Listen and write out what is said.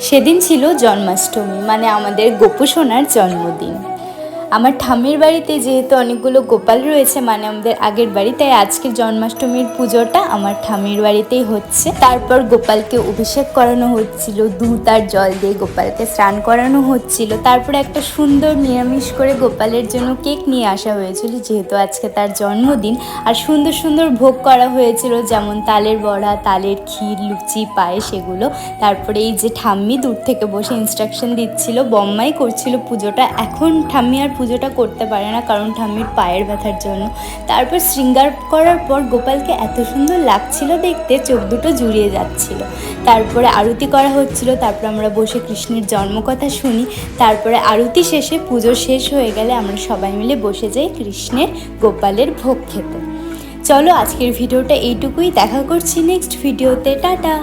সেদিন ছিল জন্মাষ্টমী, মানে আমাদের গোপু সোনার জন্মদিন। আমার ঠাম্মির বাড়িতে যেহেতু অনেকগুলো গোপাল রয়েছে, মানে আমাদের আগের বাড়ি, তাই আজকের জন্মাষ্টমীর পুজোটা আমার ঠাম্মির বাড়িতেই হচ্ছে। তারপর গোপালকে অভিষেক করানো হচ্ছিল, দুধ আর জল দিয়ে গোপালকে স্নান করানো হচ্ছিল। তারপরে একটা সুন্দর নিরামিষ করে গোপালের জন্য কেক নিয়ে আসা হয়েছিল, যেহেতু আজকে তার জন্মদিন। আর সুন্দর সুন্দর ভোগ করা হয়েছিল, যেমন তালের বড়া, তালের ক্ষীর, লুচি, পায়েস, এগুলো। তারপরে এই যে ঠাম্মি দূর থেকে বসে ইনস্ট্রাকশন দিচ্ছিল, বম্মাই করছিল পুজোটা। এখন ঠাম্মি আর পুজোটা করতে পারে না, কারণ ঠাম্মির পায়ের ব্যথার জন্য। তারপর শৃঙ্গার করার পর গোপালকে এত সুন্দর লাগছিল দেখতে, চোখ দুটো জুড়িয়ে যাচ্ছিল। তারপরে আরতি করা হচ্ছিল, তারপর আমরা বসে কৃষ্ণের জন্মকথা শুনি। তারপরে আরতি শেষে, পুজো শেষ হয়ে গেলে আমরা সবাই মিলে বসে যাই কৃষ্ণের গোপালের ভোগ খেতে। চলো আজকের ভিডিওটা এইটুকুই, দেখা করছি নেক্সট ভিডিওতে, টাটা।